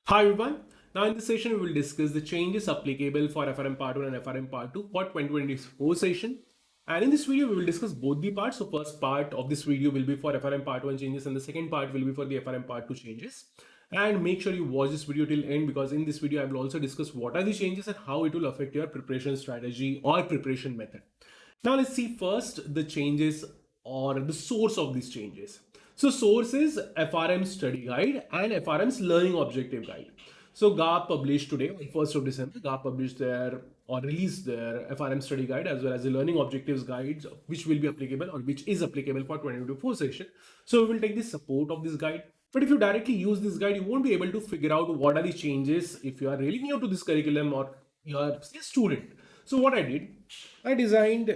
Hi everyone. Now in this session we will discuss the changes applicable for FRM Part 1 and FRM Part 2 for 2024 session. And in this video we will discuss both the parts. So first part of this video will be for FRM Part 1 changes and the second part will be for the FRM Part 2 changes. And make sure you watch this video till end because in this video I will also discuss what are the changes and how it will affect your preparation strategy or preparation method. Now let's see first the changes or the source of these changes. So source is FRM study guide and FRM's learning objective guide. So GARP published today on 1st of December, GARP published their or released their FRM study guide as well as the learning objectives guides which will be applicable or which is applicable for 2024 session. So we will take the support of this guide. But if you directly use this guide, you won't be able to figure out what are the changes if you are really new to this curriculum or you are a student. So what I did, I designed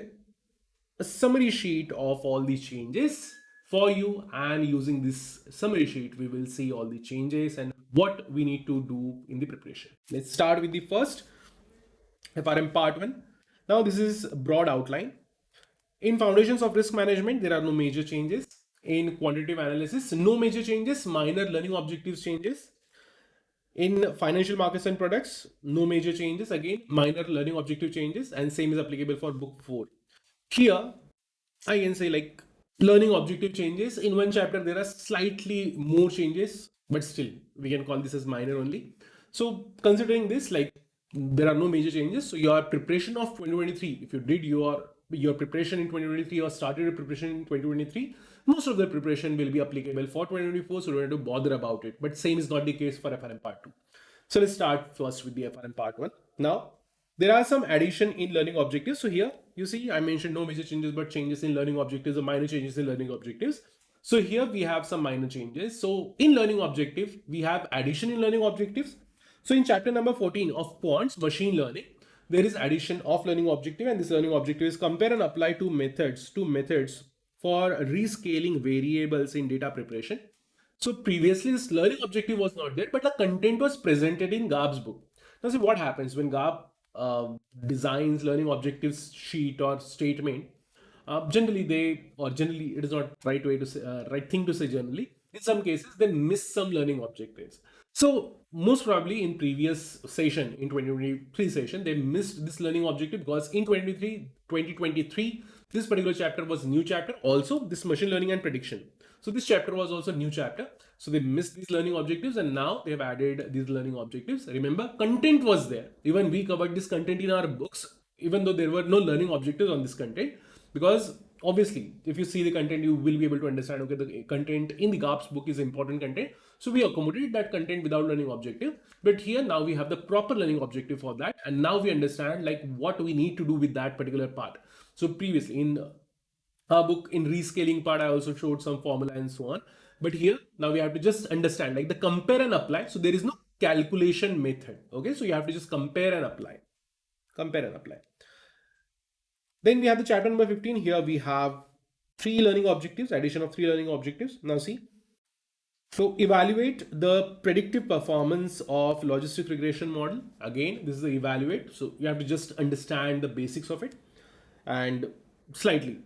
a summary sheet of all these changes for you, and using this summary sheet we will see all the changes and what we need to do in the preparation. Let's start with the first FRM part 1. Now this is a broad outline. In foundations of risk management there are no major changes. In quantitative analysis no major changes, minor learning objectives changes. In financial markets and products no major changes, again minor learning objective changes, and same is applicable for book 4. Here I can say like learning objective changes. In one chapter there are slightly more changes, but still we can call this as minor only. So considering this, like there are no major changes, so your preparation of 2023, if you did your preparation in 2023 or started your preparation in 2023, most of the preparation will be applicable for 2024, so you don't have to bother about it. But same is not the case for FRM part 2. So let's start first with the FRM part 1. Now there are some addition in learning objectives. So here you see I mentioned no major changes but changes in learning objectives or minor changes in learning objectives. So here we have some minor changes. So in learning objective we have addition in learning objectives. So in chapter number 14 of quants machine learning there is addition of learning objective, and this learning objective is compare and apply two methods for rescaling variables in data preparation. So previously this learning objective was not there, but the content was presented in GARP's book. Now see what happens when GARP designs learning objectives sheet or statement. Generally it is not right way to say, right thing to say generally. In some cases they miss some learning objectives. So most probably in previous session, in 2023 session, they missed this learning objective because in 2023, this particular chapter was new chapter. Also this machine learning and prediction. So this chapter was also new chapter. So they missed these learning objectives and now they have added these learning objectives. Remember, content was there. Even we covered this content in our books, even though there were no learning objectives on this content, because obviously if you see the content you will be able to understand, okay, the content in the GARP's book is important content, so we accommodated that content without learning objective. But here now we have the proper learning objective for that, and now we understand like what we need to do with that particular part. So previously in our book, in rescaling part I also showed some formula and so on, but here now we have to just understand like the compare and apply. So there is no calculation method, okay, so you have to just compare and apply. Then we have the chapter number 15. Here we have three learning objectives, addition of three learning objectives. Now see, so evaluate the predictive performance of logistic regression model. Again, this is the evaluate. So you have to just understand the basics of it and slightly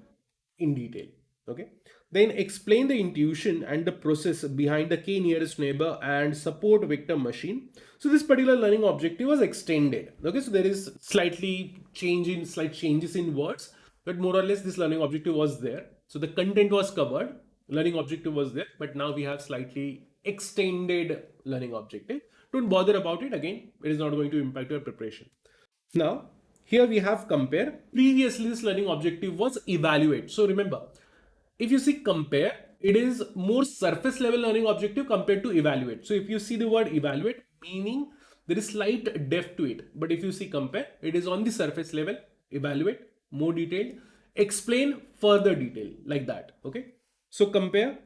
in detail. Okay. Then explain the intuition and the process behind the k nearest neighbor and support vector machine. So this particular learning objective was extended. Okay, so there is slight changes in words, but more or less this learning objective was there. So the content was covered, learning objective was there, but now we have slightly extended learning objective. Don't bother about it. Again, it is not going to impact your preparation. Now here we have compare. Previously this learning objective was evaluate. So remember, if you see compare, it is more surface level learning objective compared to evaluate. So if you see the word evaluate, meaning there is slight depth to it. But if you see compare, it is on the surface level. Evaluate, more detailed. Explain, further detail, like that. Okay. So compare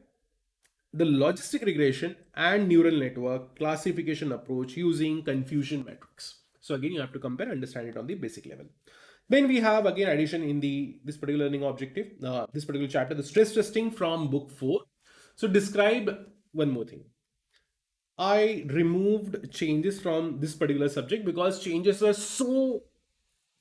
the logistic regression and neural network classification approach using confusion metrics. So again, you have to compare, understand it on the basic level. Then we have again addition in this particular learning objective, this particular chapter, the stress testing from book 4. So describe one more thing. I removed changes from this particular subject because changes were so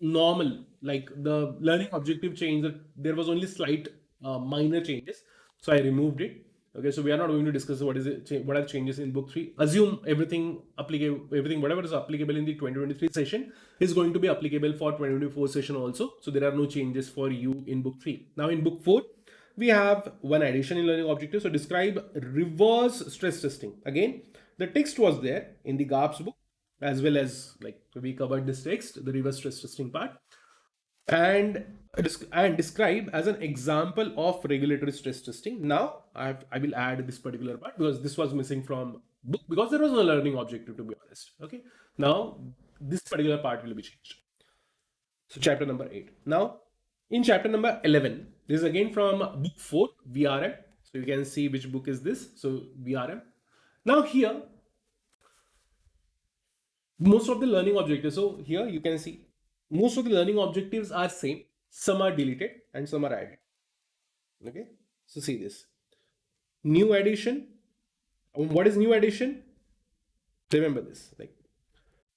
normal, like the learning objective change, that there was only slight minor changes. So I removed it. Okay, so we are not going to discuss what are changes in book 3. Assume everything applicable, whatever is applicable in the 2023 session is going to be applicable for 2024 session also. So there are no changes for you in book 3. Now in book 4, we have one addition in learning objective. So describe reverse stress testing. Again, the text was there in the GARP's book, as well as like we covered this text, the reverse stress testing part, and describe as an example of regulatory stress testing. Now I will add this particular part because this was missing from book because there was no learning objective, to be honest. Okay, now this particular part will be changed. So chapter number 8. Now in chapter number 11, this is again from book 4, VRM. So you can see which book is this. So VRM. Now here, most of the learning objectives. So here you can see most of the learning objectives are same. Some are deleted and some are added. Okay. So see this. New addition. What is new addition? Remember this. Like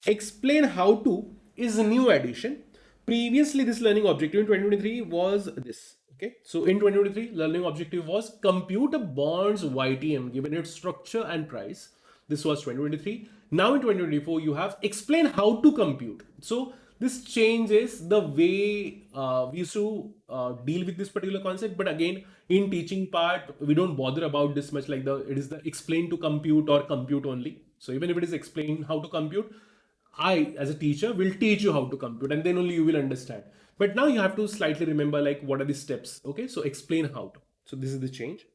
explain how to is a new addition. Previously, this learning objective in 2023 was this. Okay. So in 2023, learning objective was compute a bonds YTM given its structure and price. This was 2023. Now in 2024, you have explain how to compute. So this changes the way we used to deal with this particular concept. But again, in teaching part, we don't bother about this much, like it is the explain to compute or compute only. So even if it is explain how to compute, I, as a teacher, will teach you how to compute, and then only you will understand. But now you have to slightly remember like what are the steps. Okay, so explain how to. So this is the change.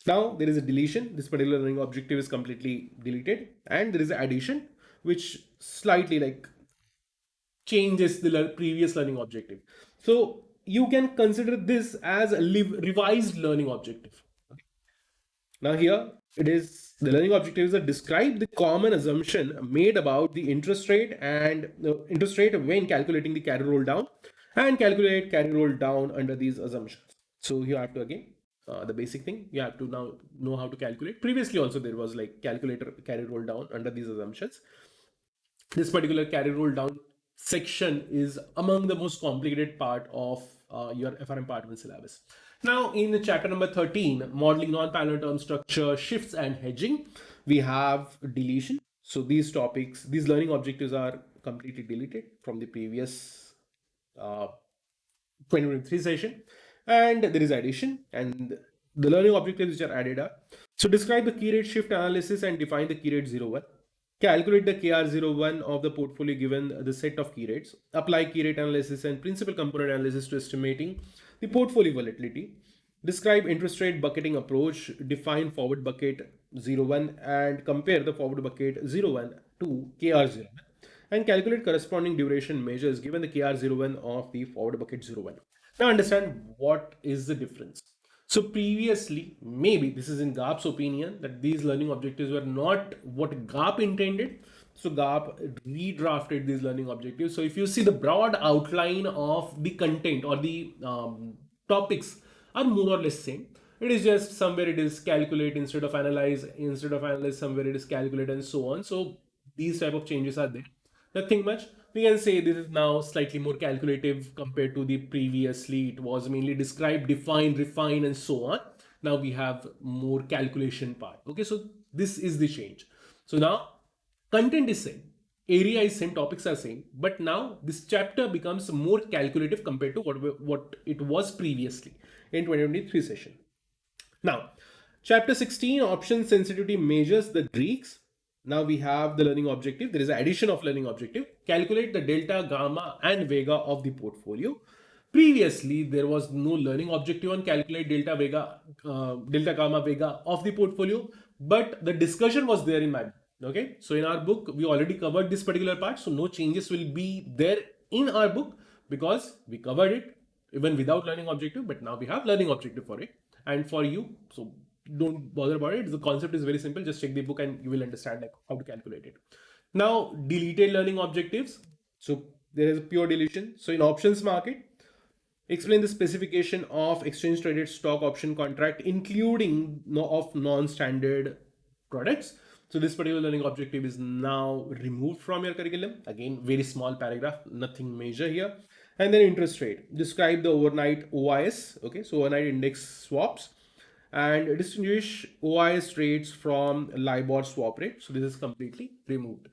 Now there is a deletion. This particular learning objective is completely deleted, and there is an addition which slightly like changes the previous learning objective. So you can consider this as a revised learning objective. Now here it is the learning objective is to describe the common assumption made about the interest rate and the interest rate when calculating the carry roll down, and calculate carry roll down under these assumptions. So you have to again the basic thing you have to now know how to calculate. Previously also there was like calculator carry roll down under these assumptions. This particular carry roll down section is among the most complicated part of your FRM part 1 syllabus. Now in chapter number 13, modeling non-parallel term structure, shifts and hedging, we have deletion. So these topics, these learning objectives are completely deleted from the previous 2023 session, and there is addition, and the learning objectives which are added are, so describe the key rate shift analysis and define the key rate 01. Calculate the KR01 of the portfolio given the set of key rates. Apply key rate analysis and principal component analysis to estimating the portfolio volatility. Describe interest rate bucketing approach. Define forward bucket 01 and compare the forward bucket 01 to KR01. And calculate corresponding duration measures given the KR01 of the forward bucket 01. Now understand what is the difference. So previously, maybe this is in GARP's opinion that these learning objectives were not what GARP intended. So GARP redrafted these learning objectives. So if you see the broad outline of the content or the topics are more or less same. It is just somewhere it is calculate instead of analyze, somewhere it is calculate and so on. So these type of changes are there. Nothing much. We can say this is now slightly more calculative compared to the previously. It was mainly describe, define, refine, and so on. Now we have more calculation part. Okay, so this is the change. So now content is same, area is same, topics are same, but now this chapter becomes more calculative compared to what it was previously in 2023 session. Now, chapter 16, option sensitivity measures the Greeks. Now we have the learning objective. There is an addition of learning objective. Calculate the delta, gamma, and vega of the portfolio. Previously, there was no learning objective on calculate delta, vega, delta, gamma, vega of the portfolio, but the discussion was there in my book. Okay, so in our book, we already covered this particular part, so no changes will be there in our book because we covered it even without learning objective, but now we have learning objective for it and for you. So don't bother about it. The concept is very simple. Just check the book and you will understand like how to calculate it. Now, deleted learning objectives. So there is a pure deletion. So in options market, explain the specification of exchange traded stock option contract, including of non-standard products. So this particular learning objective is now removed from your curriculum. Again, very small paragraph, nothing major here. And then interest rate. Describe the overnight OIS. Okay, so overnight index swaps. and distinguish OIS rates from LIBOR swap rate. So this is completely removed.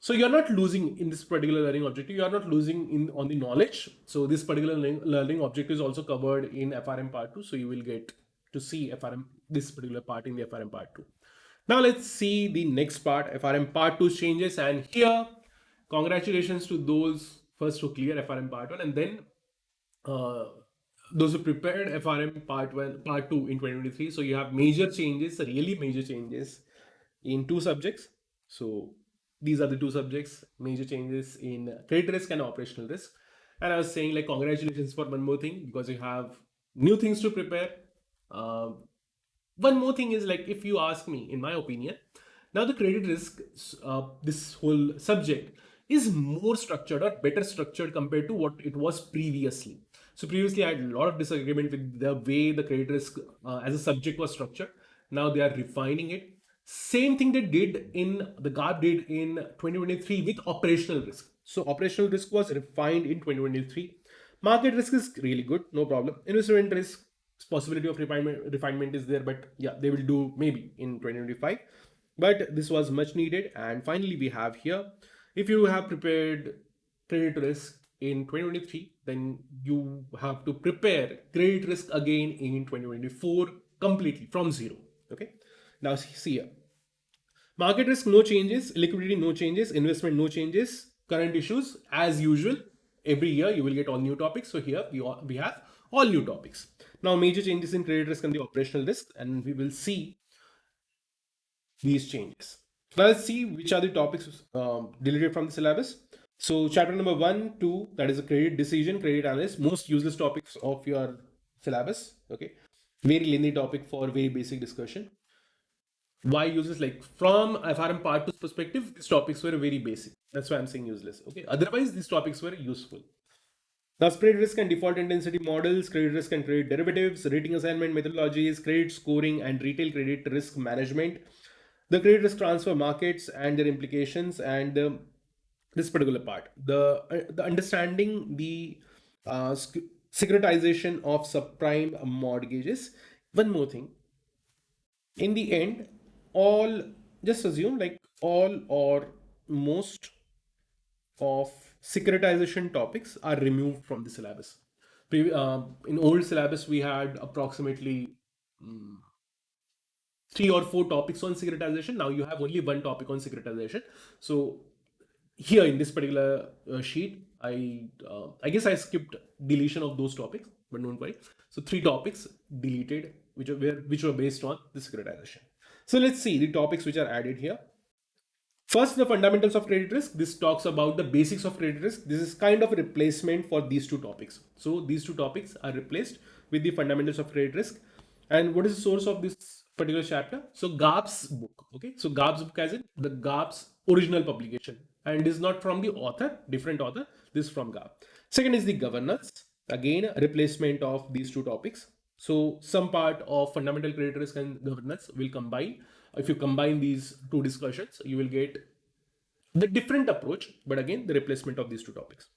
So you're not losing in this particular learning objective. You are not losing in on the knowledge. So this particular learning objective is also covered in FRM part 2. So you will get to see FRM, this particular part in the FRM part 2. Now let's see the next part, FRM part 2 changes. And here, congratulations to those first who clear FRM part 1, and then uh, those who prepared FRM part 1, part 2 in 2023. So you have major changes, really major changes in two subjects. So these are the two subjects, major changes in credit risk and operational risk. And I was saying, like, congratulations for one more thing, because you have new things to prepare. One more thing is, like, if you ask me, in my opinion, now the credit risk, this whole subject is more structured or better structured compared to what it was previously. So previously I had a lot of disagreement with the way the credit risk as a subject was structured. Now they are refining it. Same thing they did in the GARP did in 2023 with operational risk. So operational risk was refined in 2023. Market risk is really good, no problem. Investment risk, possibility of refinement is there, but yeah, they will do maybe in 2025. But this was much needed. And finally, we have here, if you have prepared credit risk in 2023, then you have to prepare credit risk again in 2024 completely from zero. Okay. Now see here. Market risk, no changes. Liquidity, no changes. Investment, no changes. Current issues, as usual. Every year you will get all new topics. So here we have all new topics. Now major changes in credit risk and the operational risk, and we will see these changes. Now let's see which are the topics deleted from the syllabus. So chapter number 1, 2, that is a credit decision, credit analysis, most useless topics of your syllabus. Okay, very lengthy topic for very basic discussion. Why useless? Like, from FRM part 2's perspective, these topics were very basic. That's why I'm saying useless. Okay, otherwise these topics were useful. Now, spread risk and default intensity models, credit risk and credit derivatives, rating assignment methodologies, credit scoring and retail credit risk management, the credit risk transfer markets and their implications, and this particular part, the understanding the securitization of subprime mortgages. One more thing, in the end, all, just assume, like, all or most of securitization topics are removed from the syllabus. In old syllabus, we had approximately 3 or 4 topics on securitization. Now you have only one topic on securitization. So here in this particular sheet, I guess I skipped deletion of those topics, but don't worry. So 3 topics deleted, which were based on the securitization. So let's see the topics which are added here. First, the fundamentals of credit risk. This talks about the basics of credit risk. This is kind of a replacement for these 2 topics. So these 2 topics are replaced with the fundamentals of credit risk. And what is the source of this particular chapter? So GARP's book. Okay, so GARP's book, as in the GARP's original publication, and it is not from the author, different author. This is from GARP. Second is the governance. Again, a replacement of these 2 topics. So some part of fundamental credit risk and governance will combine. If you combine these 2 discussions, you will get the different approach, but again, the replacement of these 2 topics.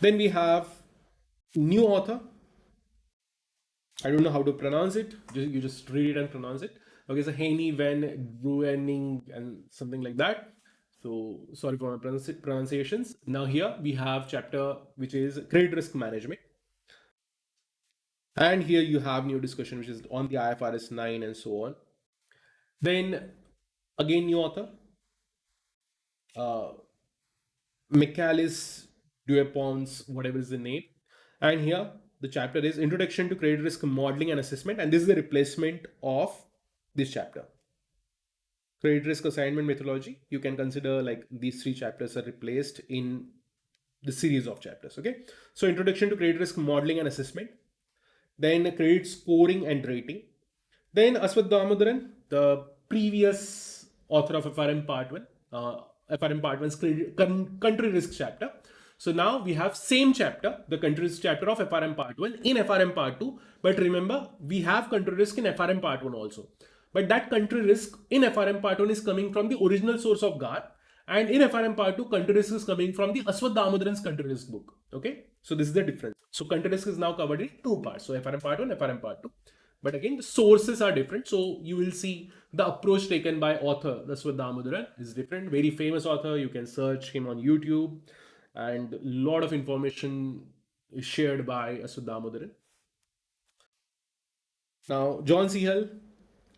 Then we have new author. I don't know how to pronounce it. You just read it and pronounce it. Okay, so Haney Van Gruening and something like that. So sorry for my pronunciations. Now here we have chapter which is credit risk management. And here you have new discussion which is on the IFRS 9 and so on. Then again, new author, Michaelis Duepons, whatever is the name. And here the chapter is Introduction to Credit Risk Modeling and Assessment. And this is the replacement of this chapter. Credit risk assignment methodology. You can consider like these 3 chapters are replaced in the series of chapters. Okay. So Introduction to Credit Risk Modeling and Assessment. Then credit scoring and rating. Then Aswath Damodaran, the previous author of FRM Part 1, FRM Part 1's country risk chapter. So now we have same chapter, the country risk chapter of FRM Part 1 in FRM Part 2. But remember, we have country risk in FRM Part 1 also. But that country risk in FRM Part 1 is coming from the original source of GARP. And in FRM Part 2, country risk is coming from the Aswath Damodaran's country risk book. Okay. So this is the difference. So country risk is now covered in 2 parts. So FRM Part 1, FRM Part 2. but again, the sources are different. So you will see the approach taken by author Aswad Damodaran is different. Very famous author. You can search him on YouTube, and a lot of information is shared by Aswad Damodaran. Now, John C. Hill,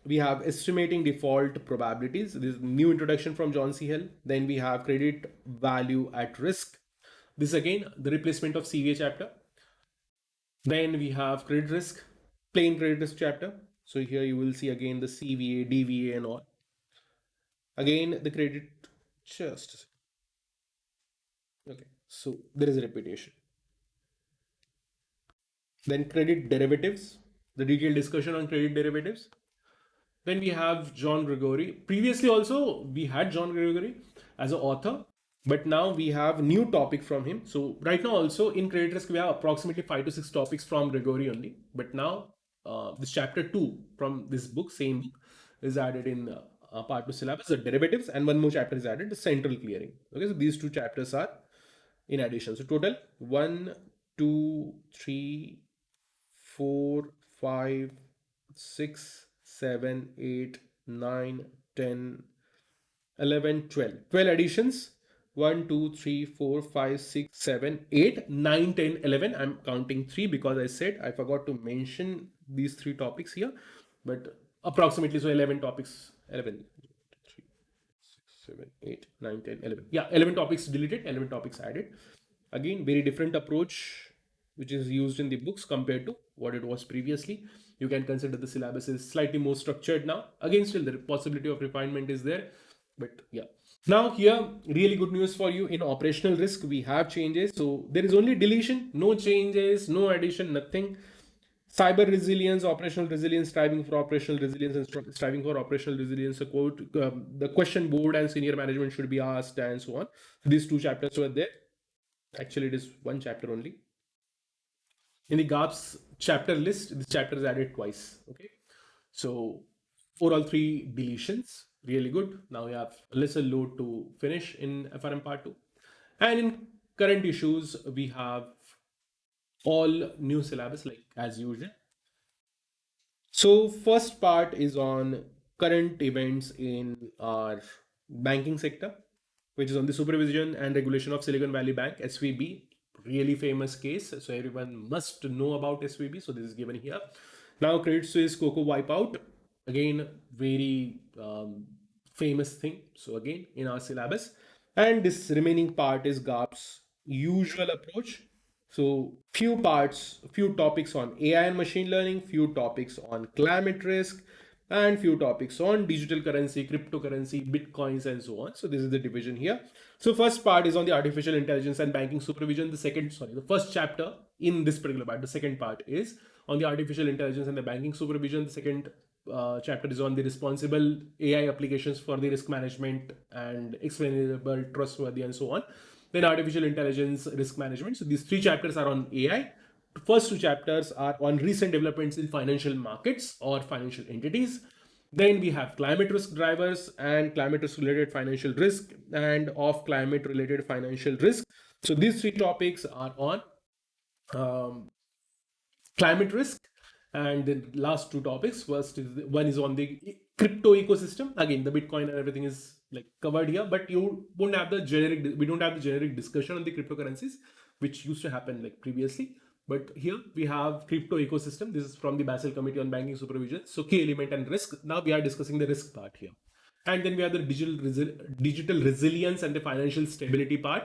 we have estimating default probabilities. This is new introduction from John C. Hill. Then we have credit value at risk. This is again the replacement of CVA chapter. Then we have credit risk, plain credit risk chapter. So here you will see again the CVA, DVA, and all. Again, the credit, just okay. So there is a repetition. Then credit derivatives, the detailed discussion on credit derivatives. Then we have John Gregory. Previously also we had John Gregory as an author, but now we have new topic from him. So right now also in credit risk we have approximately 5 to 6 topics from Gregory only. But now this chapter 2 from this book, same book, is added in part 2 syllabus, the derivatives, and one more chapter is added, the central clearing. Okay, so these 2 chapters are in addition. So total 1, 2, 3, 4, 5, 6, 7, 8, 9, 10, 11, 12. 12 additions. 1, 2, 3, 4, 5, 6, 7, 8, 9, 10, 11. I'm counting 3 because I said I forgot to mention these 3 topics here. But approximately, so 11 topics. 11. 3, 6, 7, 8, 9, 10, 11. Yeah, 11 topics deleted, 11 topics added. Again, very different approach which is used in the books compared to what it was previously. You can consider the syllabus is slightly more structured now. Again, still the possibility of refinement is there, but yeah. Now here, really good news for you. In operational risk, we have changes. So there is only deletion, no changes, no addition, nothing. Cyber resilience, operational resilience, striving for operational resilience, and striving for operational resilience. A quote: the question board and senior management should be asked, and so on. These 2 chapters were there. Actually, it is 1 chapter only. In the GARP's chapter list, this chapter is added twice. Okay, so overall 3 deletions, really good. Now we have a lesser load to finish in FRM part 2, and in current issues we have all new syllabus like as usual. So first part is on current events in our banking sector, which is on the supervision and regulation of Silicon Valley Bank, SVB. Really famous case, so everyone must know about SVB. So this is given here. Now Credit Suisse Coco wipeout, again very famous thing. So again in our syllabus, and this remaining part is GARP's usual approach. So few parts, few topics on AI and machine learning, few topics on climate risk, and few topics on digital currency, cryptocurrency, bitcoins, and so on. So this is the division here. So first part is on the artificial intelligence and banking supervision. The first chapter in this particular part, the second part is on the artificial intelligence and the banking supervision. The second chapter is on the responsible AI applications for the risk management and explainable, trustworthy, and so on. Then artificial intelligence, risk management. So these 3 chapters are on AI. The first 2 chapters are on recent developments in financial markets or financial entities. Then we have climate risk drivers and climate risk related financial risk and off climate related financial risk. So these 3 topics are on climate risk, and the last 2 topics, first is one is on the crypto ecosystem. Again, the Bitcoin and everything is like covered here, but you won't have the generic, we don't have the generic discussion on the cryptocurrencies, which used to happen like previously. But here we have crypto ecosystem. This is from the Basel Committee on Banking Supervision. So key element and risk. Now we are discussing the risk part here. And then we have the digital resilience and the financial stability part.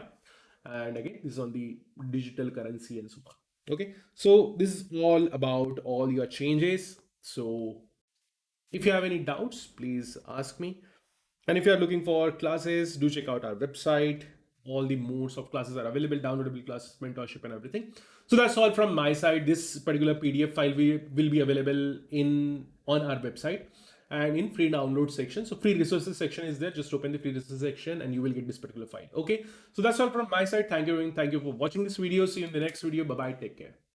And again, this is on the digital currency and so on. Okay, so this is all about all your changes. So if you have any doubts, please ask me. And if you are looking for classes, do check out our website. All the modes of classes are available, downloadable classes, mentorship, and everything. So that's all from my side. This particular PDF file will be available on our website and in free download section. So free resources section is there. Just open the free resources section and you will get this particular file. Okay, so that's all from my side. Thank you for watching this video. See you in the next video. Bye bye. Take care.